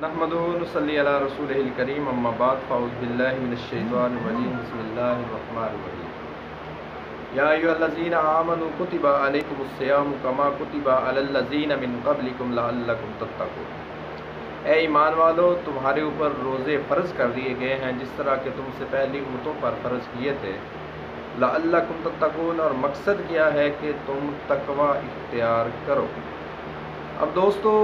नहमदुहु नुसल्ली अला रसूलिहिल करीम अम्मा बाद फ़अऊज़ु बिल्लाहि मिनश्शैतानिर रजीम बिस्मिल्लाहिर रहमानिर रहीम या अय्युहल्लज़ीना आमनू कुतिबा अलैकुमुस्सियामु कमा कुतिबा अलल्लज़ीना मिन क़ब्लिकुम लअल्लकुम तत्तक़ून। ए ईमान वालो, तुम्हारे ऊपर रोज़े फ़र्ज़ कर दिए गए हैं जिस तरह के तुमसे पहली उम्मतों पर फ़र्ज़ किए थे। लअल्लकुम तत्तक़ून, और मकसद क्या है कि तुम तक़वा इख्तियार करो। अब दोस्तों,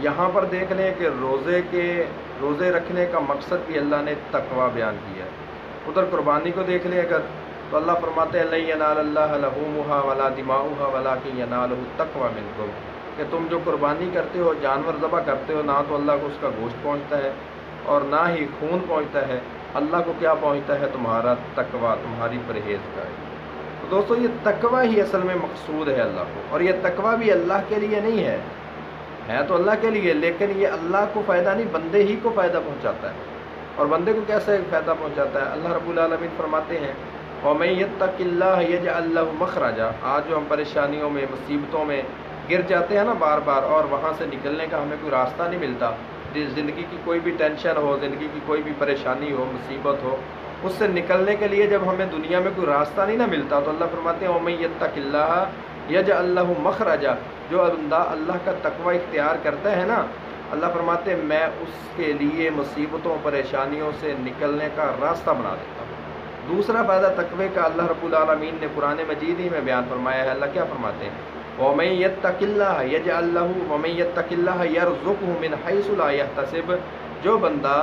यहाँ पर देख लें कि रोज़े रखने का मकसद भी अल्लाह ने तक़वा बयान किया है। उधर कुर्बानी को देख लें अगर, तो अल्लाह फरमाते हैं लन यनालल्लाह लहूमुहा वला दिमाउहा वलाकिन यनालुहु तक़वा मिनकुम, कि तुम जो कुर्बानी करते हो, जानवर ज़बह करते हो, ना तो अल्लाह को उसका गोश्त पहुँचता है और ना ही खून पहुँचता है। अल्लाह को क्या पहुँचता है? तुम्हारा तक़वा, तुम्हारी परहेज़गारी। तो दोस्तों, ये तक़वा ही असल में मकसूद है अल्लाह को। और ये तक़वा भी अल्लाह के लिए नहीं है तो अल्लाह के लिए, लेकिन ये अल्लाह को फ़ायदा नहीं, बंदे ही को फ़ायदा पहुंचाता है। और बंदे को कैसे फ़ायदा पहुंचाता है? अल्लाह रब्बुल आलमीन फरमाते हैं वमन यत्तक़िल्लाह यजअल लहु मख़रजा। आज जो हम परेशानियों में, मुसीबतों में गिर जाते हैं ना बार बार, और वहाँ से निकलने का हमें कोई रास्ता नहीं मिलता, ज़िंदगी की कोई भी टेंशन हो, ज़िंदगी की कोई भी परेशानी हो, मुसीबत हो, उससे निकलने के लिए जब हमें दुनिया में कोई रास्ता नहीं ना मिलता, तो अल्लाह फरमाते हैं वमन यत्तक़िल्लाह यजअल लहु मख़रजा। जो बंदा अल्लाह का तक़वा इख्तियार करता है ना, अल्लाह फरमाते हैं मैं उसके लिए मुसीबतों परेशानियों से निकलने का रास्ता बना देता हूँ। दूसरा फ़ायदा तक़वे का अल्लाह रब्बुल आलमीन ने कुरान मजीद ही में बयान फरमाया है। अल्लाह क्या फरमाते हैं? वमन यत्तक़िल्लाह यजअल लहु वमन यत्तक़िल्लाह यरज़ुक़हु मिन हैसु ला यहतसिब। जो बंदा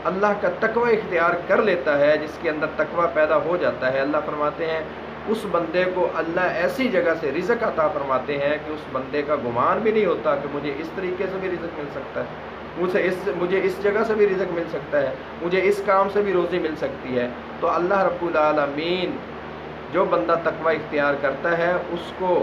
अल्लाह का तक़वा इख्तियार कर लेता है, जिसके अंदर तक़वा पैदा हो जाता है, अल्लाह फरमाते हैं उस बंदे को अल्लाह ऐसी जगह से रिज़्क़ अता फरमाते हैं कि उस बंदे का गुमान भी नहीं होता कि मुझे इस तरीके से भी रिज़्क़ मिल सकता है, मुझे इस जगह से भी रिज़्क़ मिल सकता है, मुझे इस काम से भी रोज़ी मिल सकती है। तो अल्लाह रब्बुल आलमीन जो बंदा तक़वा इख्तियार करता है उसको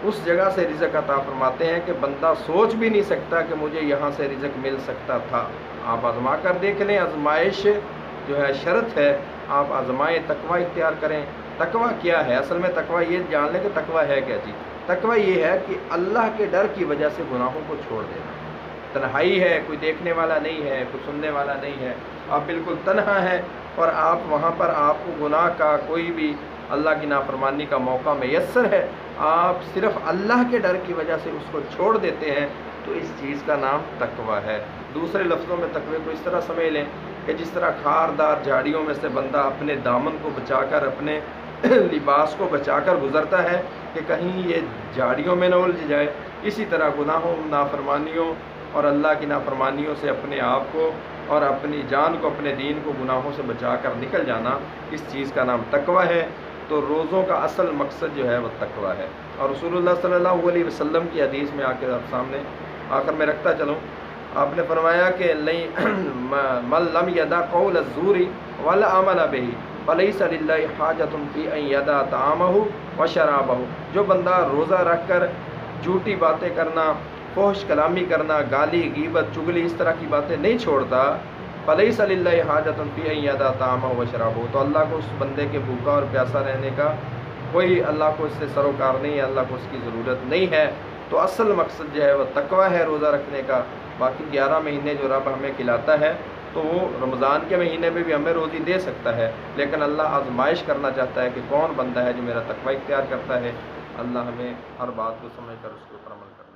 उस जगह से रिज़्क़ अता फरमाते हैं कि बंदा सोच भी नहीं सकता कि मुझे यहाँ से रिज़्क़ मिल सकता था। आप आज़मा कर देख लें, आजमाइश जो है शर्त है, आप आज़माएँ, तक़वा इख्तियार करें। तक़वा क्या है? असल में तक़वा ये जान लें कि तक़वा है क्या चीज़। तक़वा ये है कि अल्लाह के डर की वजह से गुनाहों को छोड़ देना। तन्हाई है, कोई देखने वाला नहीं है, कोई सुनने वाला नहीं है, आप बिल्कुल तन्हा हैं और आप वहाँ पर आपको गुनाह का कोई भी, अल्लाह की नाफरमानी का मौका मैसर है, आप सिर्फ़ अल्लाह के डर की वजह से उसको छोड़ देते हैं, तो इस चीज़ का नाम तक़वा है। दूसरे लफ्ज़ों में तक़वे को इस तरह समझ लें कि जिस तरह खारदार झाड़ियों में से बंदा अपने दामन को बचाकर, अपने लिबास को बचाकर गुज़रता है कि कहीं ये झाड़ियों में न उलझ जाए, इसी तरह गुनाहों, नाफरमानियों और अल्लाह की नाफरमानियों से अपने आप को और अपनी जान को, अपने दीन को गुनाहों से बचाकर निकल जाना, इस चीज़ का नाम तक़वा है। तो रोज़ों का असल मकसद जो है वह तक़वा है। और रसूलुल्लाह सल्लल्लाहु अलैहि वसल्लम की हदीस में आकर आप सामने आखिर में रखता चलूँ, आपने फरमाया कि मन लम यदा क़ौल अज़्ज़ूरी वल अमल बिही फलैसा लिल्लाहि हाजतुन फी अन यदा तआमहु व शराबहु। जो बंदा रोज़ा रख कर झूठी बातें करना, फहश कलामी करना, गाली, गीबत, चुगली, इस तरह की बातें नहीं छोड़ता, फलैसा लिल्लाहि हाजतुन फी अन यदा तआमहु व शराबहु, तो अल्लाह को उस बंदे के भूखा और प्यासा रहने का कोई, अल्लाह को इससे सरोकार नहीं है, अल्लाह को उसकी ज़रूरत नहीं है। तो असल मकसद जो है वह तक़वा है रोज़ा रखने का। बाकी 11 महीने जो रब हमें खिलाता है, तो वो रमज़ान के महीने में भी हमें रोज़ी दे सकता है, लेकिन अल्लाह आजमाइश करना चाहता है कि कौन बंदा है जो मेरा तक़वा इख्तियार करता है। अल्लाह हमें हर बात को समझ कर उसके ऊपर अमल करना।